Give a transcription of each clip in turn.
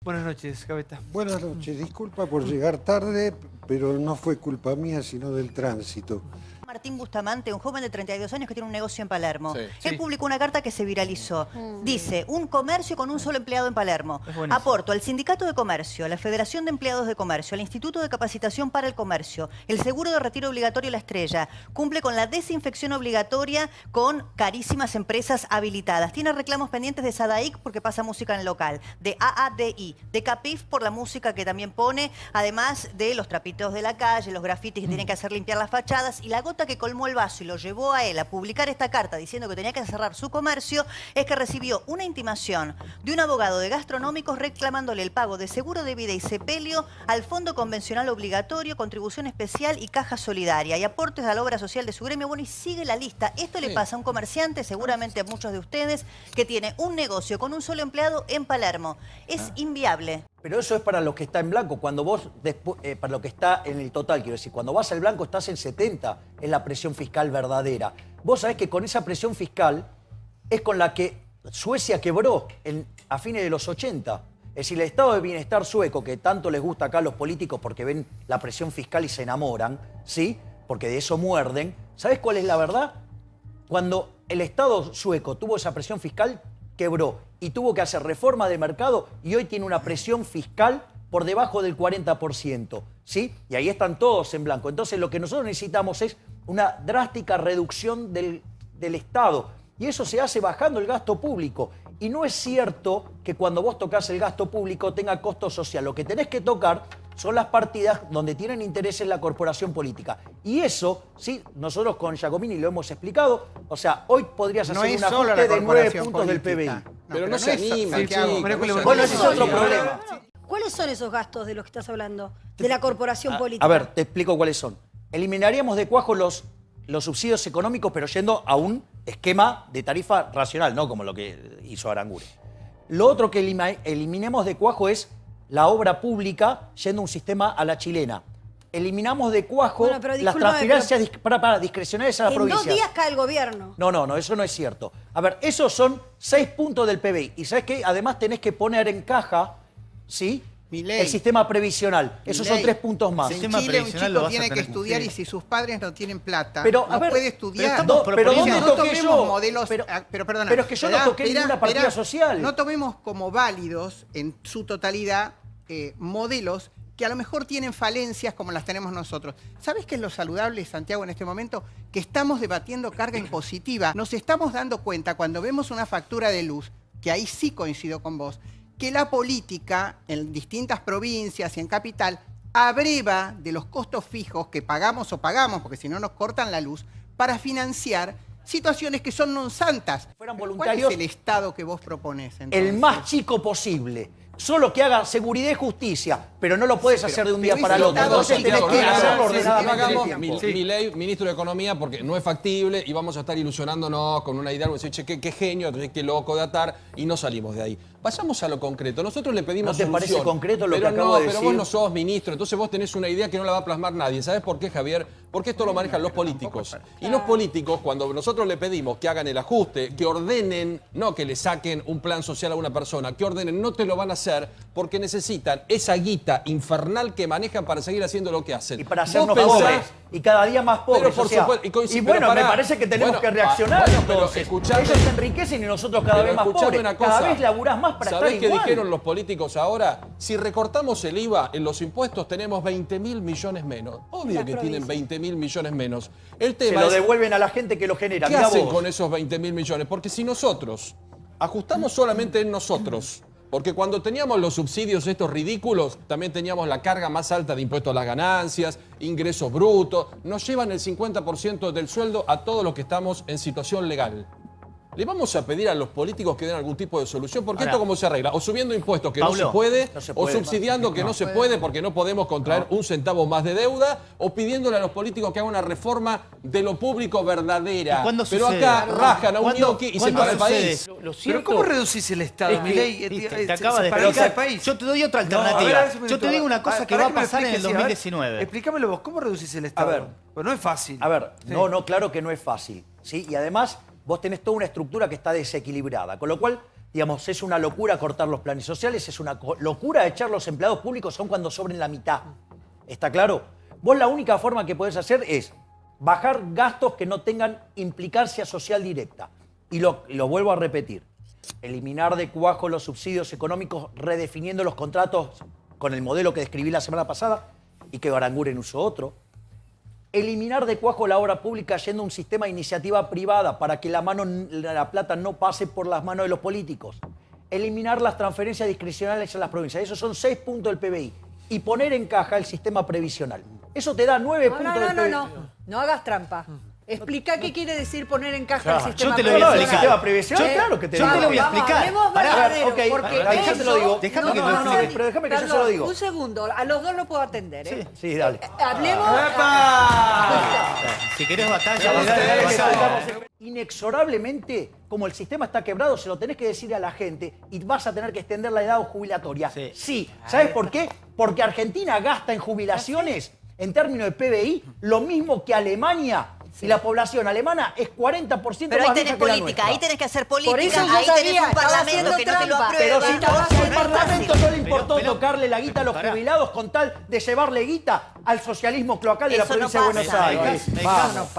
Buenas noches, Gaveta. Buenas noches, disculpa por llegar tarde, pero no fue culpa mía, sino del tránsito. Martín Bustamante, un joven de 32 años que tiene un negocio en Palermo. Sí. Él publicó una carta que se viralizó. Dice, un comercio con un solo empleado en Palermo. Aporto al Sindicato de Comercio, a la Federación de Empleados de Comercio, al Instituto de Capacitación para el Comercio, el Seguro de Retiro Obligatorio La Estrella. Cumple con la desinfección obligatoria con carísimas empresas habilitadas. Tiene reclamos pendientes de SADAIC porque pasa música en el local, de AADI, de CAPIF por la música que también pone, además de los trapitos de la calle, los grafitis que tienen que hacer limpiar las fachadas, y la gota que colmó el vaso y lo llevó a él a publicar esta carta diciendo que tenía que cerrar su comercio es que recibió una intimación de un abogado de gastronómicos reclamándole el pago de seguro de vida y sepelio al Fondo Convencional Obligatorio, contribución especial y caja solidaria y aportes a la obra social de su gremio. Bueno, y sigue la lista. Esto le pasa a un comerciante, seguramente a muchos de ustedes, que tiene un negocio con un solo empleado en Palermo. Es inviable. Pero eso es para lo que está en blanco. Cuando vos, para lo que está en el total, quiero decir, cuando vas al blanco estás en 70, es la presión fiscal verdadera. Vos sabés que con esa presión fiscal es con la que Suecia quebró a fines de los 80. Es decir, el estado de bienestar sueco, que tanto les gusta acá a los políticos porque ven la presión fiscal y se enamoran, ¿sí? Porque de eso muerden. ¿Sabés cuál es la verdad? Cuando el estado sueco tuvo esa presión fiscal, quebró y tuvo que hacer reforma de mercado y hoy tiene una presión fiscal por debajo del 40%, ¿sí? Y ahí están todos en blanco. Entonces lo que nosotros necesitamos es una drástica reducción del Estado y eso se hace bajando el gasto público. Y no es cierto que cuando vos tocas el gasto público tenga costo social. Lo que tenés que tocar son las partidas donde tienen intereses la corporación política. Y eso, sí, nosotros con Giacomini lo hemos explicado. O sea, hoy podrías hacer un ajuste de 9 puntos del PBI. Pero no se anima, Bueno, ese es otro problema. ¿Cuáles son esos gastos de los que estás hablando? De la corporación política. A ver, te explico cuáles son. Eliminaríamos de cuajo los subsidios económicos, pero yendo a un esquema de tarifa racional, no como lo que hizo Aranguren. Lo otro que eliminemos de cuajo es la obra pública yendo a un sistema a la chilena. Eliminamos de cuajo las transferencias discrecionales a la provincia. En 2 días cae el gobierno. No, eso no es cierto. A ver, esos son 6 puntos del PBI. Y ¿sabes qué? Además tenés que poner en caja, ¿sí? El sistema previsional. Esos son 3 puntos más. En Chile un chico tiene que estudiar y si sus padres no tienen plata, pero, no puede estudiar. Pero ¿dónde no toqué yo? Modelos, pero es que yo no toqué ninguna partida social. No tomemos como válidos en su totalidad modelos que a lo mejor tienen falencias como las tenemos nosotros. ¿Sabes qué es lo saludable, Santiago, en este momento? Que estamos debatiendo carga impositiva. Nos estamos dando cuenta cuando vemos una factura de luz, que ahí sí coincido con vos, que la política en distintas provincias y en capital abreva de los costos fijos que pagamos, porque si no nos cortan la luz, para financiar situaciones que son non santas. Fueran voluntarios. ¿Cuál es el Estado que vos proponés, entonces? El más chico posible. Solo que haga seguridad y justicia, pero no lo puedes hacer de un día para el otro. Entonces tenés que hacerlo ordenadamente. Milei, ministro de Economía, porque no es factible y vamos a estar ilusionándonos con una idea, decir, che, qué genio, qué loco de atar, y no salimos de ahí. Vayamos a lo concreto. Nosotros le pedimos ¿No te solución, parece concreto lo que acabo de decir? Pero vos no sos ministro, entonces vos tenés una idea que no la va a plasmar nadie. ¿Sabés por qué, Javier? Porque esto lo manejan los políticos. Y los políticos, cuando nosotros le pedimos que hagan el ajuste, que ordenen, no que le saquen un plan social a una persona, que ordenen, no te lo van a hacer porque necesitan esa guita infernal que manejan para seguir haciendo lo que hacen. Y para hacernos pobres. Y cada día más pobres. Por supuesto, y bueno, me parece que tenemos que reaccionar. Entonces, ellos se enriquecen y nosotros cada vez más pobres. Cada vez laburás más para estar igual. ¿Sabés qué dijeron los políticos ahora? Si recortamos el IVA en los impuestos tenemos 20.000 millones menos. Obvio que tienen 20.000 millones menos. El tema se lo devuelven a la gente que lo genera. ¿Qué hacen con esos 20.000 millones? Porque si nosotros ajustamos solamente en nosotros, porque cuando teníamos los subsidios estos ridículos, también teníamos la carga más alta de impuestos a las ganancias, ingresos brutos, nos llevan el 50% del sueldo a todos los que estamos en situación legal. ¿Le vamos a pedir a los políticos que den algún tipo de solución? Porque esto cómo se arregla, o subiendo impuestos que Paulo, no se puede, o subsidiando que no se puede porque no podemos contraer un centavo más de deuda, o pidiéndole a los políticos que hagan una reforma de lo público verdadera. Pero acá rajan a un ñoqui y se para el país. Pero ¿cómo reducís el Estado, Milei? Te acaba de paraliza explicar el país. Yo te doy otra alternativa. Yo te digo una cosa que va a pasar en el 2019. Explícamelo vos, ¿cómo reducís el Estado? A ver. Pues no es fácil. A ver, claro que no es fácil. ¿Sí? Y además vos tenés toda una estructura que está desequilibrada. Con lo cual, Digamos, es una locura cortar los planes sociales, es una locura echar los empleados públicos aun cuando sobren la mitad. ¿Está claro? Vos la única forma que podés hacer es bajar gastos que no tengan implicancia social directa. Y lo vuelvo a repetir. Eliminar de cuajo los subsidios económicos redefiniendo los contratos con el modelo que describí la semana pasada y que Aranguren usó otro. Eliminar de cuajo la obra pública yendo a un sistema de iniciativa privada para que la plata no pase por las manos de los políticos. Eliminar las transferencias discrecionales a las provincias. Esos son 6 puntos del PBI. Y poner en caja el sistema previsional. Eso te da 9 puntos del PBI. No hagas trampa. Explica qué quiere decir poner en caja el sistema yo te lo voy a previsional. El sistema previsional, claro que te Yo te lo voy a explicar. Hablemos Pará, verdadero, ok, porque ahí ya te lo digo. Déjame que no, te no, explique. Pero déjame que yo se perdón, lo digo. Un segundo, a los dos lo puedo atender, ¿eh? Sí, dale. Hablemos... Si querés batalla, Inexorablemente, como el sistema está quebrado, se lo tenés que decir a la gente y vas a tener que extender la edad jubilatoria. Sí. ¿Sabes por qué? Porque Argentina gasta en jubilaciones, en términos de PBI, lo mismo que Alemania. Y la población alemana es 40% Pero ahí más tenés vieja que la política, nuestra. ahí tenés que hacer Por política, eso yo ahí tenés sabía, un estaba parlamento haciendo que no te lo trampa. Pero aprueba. si al No es Parlamento fácil. no le importó tocarle la guita a los jubilados con tal de llevarle guita al socialismo cloacal de la Eso no provincia de Buenos pasa.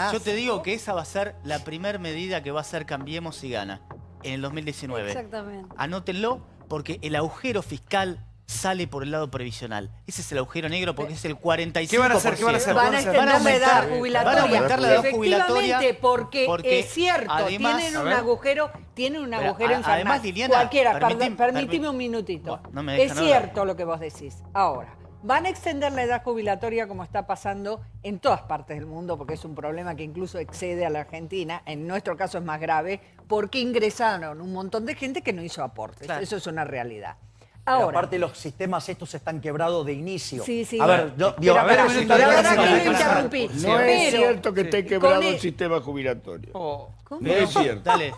Aires. Yo te digo que esa va a ser la primera medida que va a hacer Cambiemos si gana en el 2019. Exactamente. Anótenlo porque el agujero fiscal sale por el lado previsional. Ese es el agujero negro porque es el 45%. ¿Qué van a hacer? ¿Qué van a hacer? Van a extender la edad jubilatoria. Van a aumentar la edad jubilatoria. Efectivamente, porque es cierto, además, tienen a un ver. agujero, infernal. Además, Liliana, Cualquiera, permitime permíteme un minutito. Bueno, no me dejan Es hablar. cierto lo que vos decís. Ahora, van a extender la edad jubilatoria como está pasando en todas partes del mundo, porque es un problema que incluso excede a la Argentina. En nuestro caso es más grave, porque ingresaron un montón de gente que no hizo aportes. Claro. Eso es una realidad. Pero Ahora, aparte los sistemas estos están quebrados de inicio. Sí, sí. A ver, yo, digo, Pero a ver, pará, un minuto, la déjame verdad que hacer lo una- interrumpí. No es Pero- cierto que esté quebrado con el el- sistema jubilatorio. Oh. No es cierto. Dale.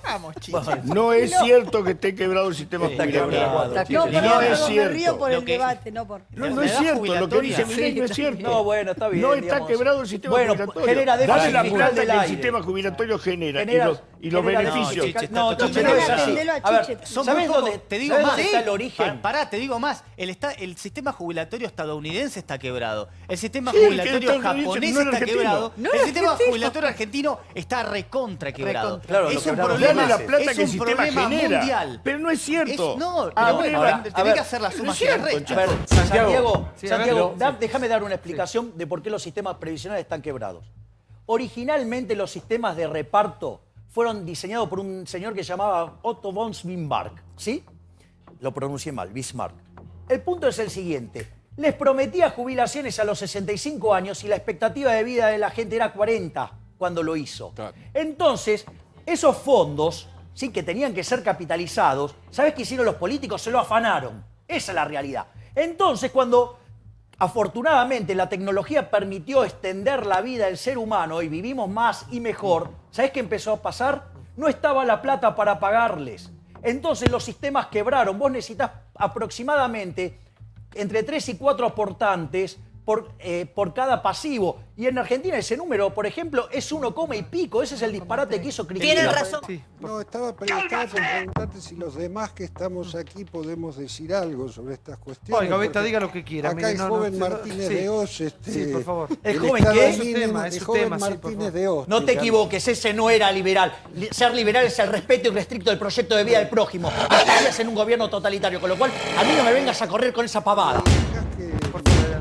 No es cierto que esté quebrado el sistema Está jubilatorio. quebrado. Está No, quebrado. perdón, No es perdón, me río cierto. por Lo el que- debate, no por... No, La no es edad cierto. Lo que jubilatoria. dice Milei no es cierto. No, bueno, está bien. No está digamos. quebrado el sistema Bueno, jubilatorio. genera Dale déficit la fiscal plata del que el aire. sistema jubilatorio genera Genera- y los genera beneficios. déficit. Chiche, No, está Chiche, todo no es bien. así. Atendelo a A ver, Chiche. Son ¿sabés muy pocos. dónde, Te digo ¿sabés más. dónde está el origen? Pará, te digo más. El sistema jubilatorio estadounidense está quebrado. El sistema Sí, el que jubilatorio estadounidense japonés no era está argentino. quebrado. No el era sistema argentino. jubilatorio argentino está recontra quebrado. Claro, lo es un quebraron problema, Dale la plata es que el un sistema problema genera. mundial. Pero no es cierto. No, Ah, pero bueno, ahora, tenés que hacer la suma y la resta. A ver, Santiago, Sí, a ver, Santiago, pero- déjame dar una explicación de por qué los sistemas previsionales están quebrados. Originalmente los sistemas de reparto fueron diseñados por un señor que se llamaba Otto von Bismarck, ¿sí? Lo pronuncié mal, Bismarck. El punto es el siguiente. Les prometía jubilaciones a los 65 años y la expectativa de vida de la gente era 40 cuando lo hizo. Claro. Entonces, esos fondos, sí, que tenían que ser capitalizados, ¿sabes qué hicieron los políticos? Se lo afanaron. Esa es la realidad. Entonces, cuando afortunadamente la tecnología permitió extender la vida del ser humano y vivimos más y mejor, ¿sabes qué empezó a pasar? No estaba la plata para pagarles. Entonces los sistemas quebraron. Vos necesitas aproximadamente entre 3 y 4 aportantes por cada pasivo. Y en Argentina ese número, por ejemplo, es 1, y pico. Ese es el disparate que hizo Cristina. Tienen razón. No, estaba por preguntarte si los demás que estamos aquí podemos decir algo sobre estas cuestiones. Oiga, Beta, porque diga lo que quiera. Acá mire, el no, joven no, Martínez sí. de Oz. Sí, por favor. ¿El el joven estado qué? mínimo, Es su tema, es el su joven tema, sí, por Martínez favor. de Oz. No te equivoques, ese no era liberal. Ser liberal es el respeto irrestricto del proyecto de vida del prójimo. No estarías en un gobierno totalitario, con lo cual a mí no me vengas a correr con esa pavada.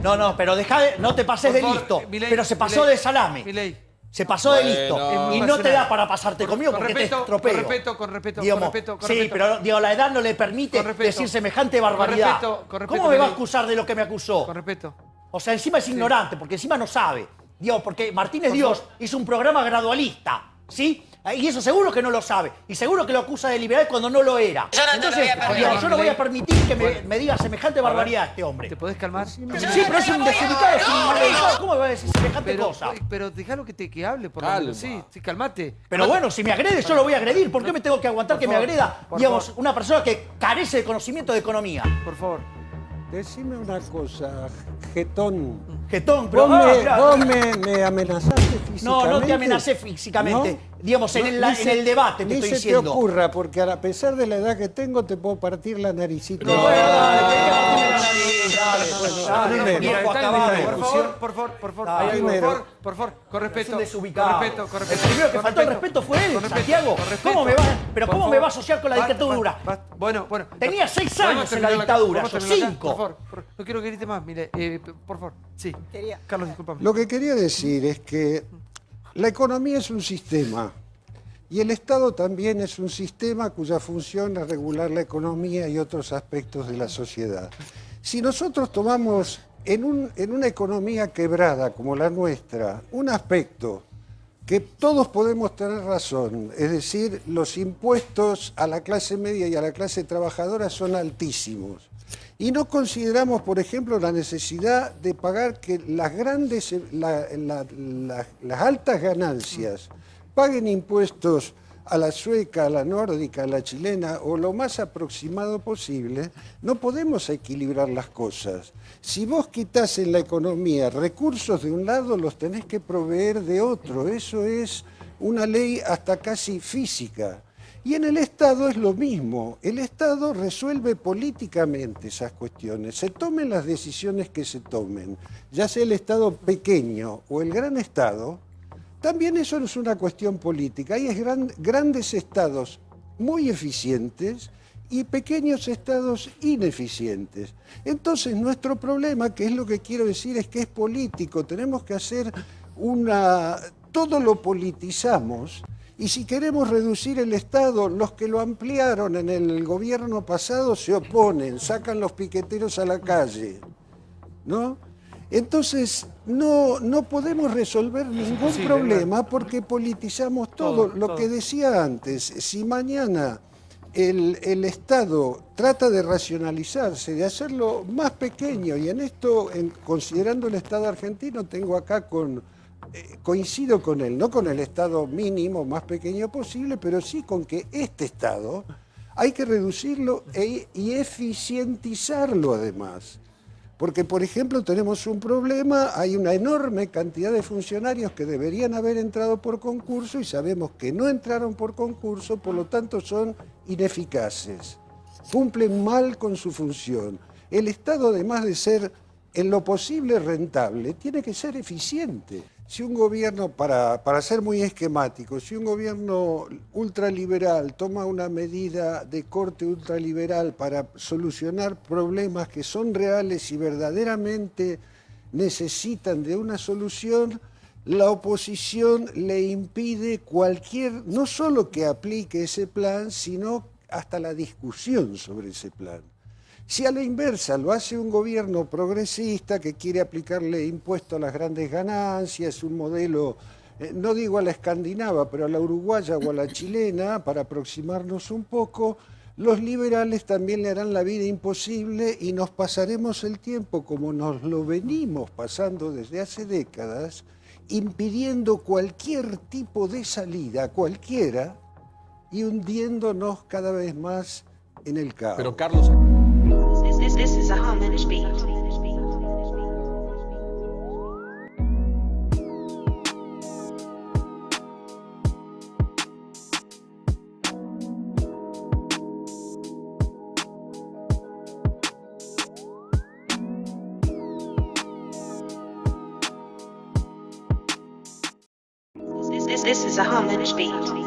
No, pero no te pases Por de favor, listo. Milei, pero se pasó Milei, de salame. Milei. Se pasó de Bueno. listo. Es muy Y no te personal. da para pasarte conmigo Con porque respeto, te estropeo. con respeto, Digamos, con respeto. Sí, pero digo, la edad no le permite Con respeto. decir semejante barbaridad. Con respeto, ¿Cómo me va a Milei. acusar de lo que me acusó? Con respeto. O sea, encima es ignorante, porque encima no sabe. Digo, porque Martínez Por Dios favor. hizo un programa gradualista, ¿sí? Y eso seguro que no lo sabe. Y seguro que lo acusa de liberal cuando no lo era. Entonces, digo, yo no voy a permitir que me diga semejante barbaridad este hombre. ¿Te podés calmar? Sí, pero es un desubicado, es un maleducado. ¿Cómo me va a decir semejante cosa? Pero déjalo que hable, por lo Calma. menos. Sí, calmate. Pero bueno, si me agrede, yo lo voy a agredir. ¿Por qué me tengo que aguantar Por que me favor, agreda, por digamos, favor. una persona que carece de conocimiento de economía? Por favor. Decime una cosa, jetón. Jetón, pero... Vos me amenazaste físicamente. No te amenacé físicamente. ¿No? Digamos, en el debate te estoy Ni se diciendo. te ocurra, porque a pesar de la edad que tengo, te puedo partir la naricita. No, dale, Mira, viejo está acabado. bien, por favor, Dale, por favor, con respeto. Es un desubicado. Con respeto. El primero que faltó el respeto fue él, Santiago. ¿Cómo me va a asociar con la dictadura? Bueno. Tenía 6 años en la dictadura, yo 5. Por favor, no quiero que grite más, mire, por favor. Sí. Carlos, discúlpame. Lo que quería decir es que la economía es un sistema y el Estado también es un sistema cuya función es regular la economía y otros aspectos de la sociedad. Si nosotros tomamos en una economía quebrada como la nuestra un aspecto que todos podemos tener razón, es decir, los impuestos a la clase media y a la clase trabajadora son altísimos. Y no consideramos, por ejemplo, la necesidad de pagar que las altas ganancias paguen impuestos a la sueca, a la nórdica, a la chilena o lo más aproximado posible. No podemos equilibrar las cosas. Si vos quitás en la economía recursos de un lado, los tenés que proveer de otro. Eso es una ley hasta casi física. Y en el Estado es lo mismo. El Estado resuelve políticamente esas cuestiones. Se tomen las decisiones que se tomen, ya sea el Estado pequeño o el gran Estado, también eso es una cuestión política. Hay grandes estados muy eficientes y pequeños estados ineficientes. Entonces nuestro problema, que es lo que quiero decir, es que es político. Tenemos que hacer todo lo politizamos. Y si queremos reducir el Estado, los que lo ampliaron en el gobierno pasado se oponen, sacan los piqueteros a la calle, ¿no? Entonces, no podemos resolver ningún problema porque politizamos todo. Lo que decía antes, si mañana el Estado trata de racionalizarse, de hacerlo más pequeño, y en esto, considerando el Estado argentino, tengo acá coincido con él, no con el Estado mínimo más pequeño posible, pero sí con que este Estado hay que reducirlo y eficientizarlo además. Porque, por ejemplo, tenemos un problema, hay una enorme cantidad de funcionarios que deberían haber entrado por concurso y sabemos que no entraron por concurso, por lo tanto son ineficaces, cumplen mal con su función. El Estado, además de ser en lo posible rentable, tiene que ser eficiente. Si un gobierno, para ser muy esquemático, si un gobierno ultraliberal toma una medida de corte ultraliberal para solucionar problemas que son reales y verdaderamente necesitan de una solución, la oposición le impide no solo que aplique ese plan, sino hasta la discusión sobre ese plan. Si a la inversa lo hace un gobierno progresista que quiere aplicarle impuesto a las grandes ganancias, un modelo, no digo a la escandinava, pero a la uruguaya o a la chilena, para aproximarnos un poco, los liberales también le harán la vida imposible y nos pasaremos el tiempo, como nos lo venimos pasando desde hace décadas, impidiendo cualquier tipo de salida, cualquiera, y hundiéndonos cada vez más en el caos. Pero Carlos... This is a homage beat. This is a homage beat.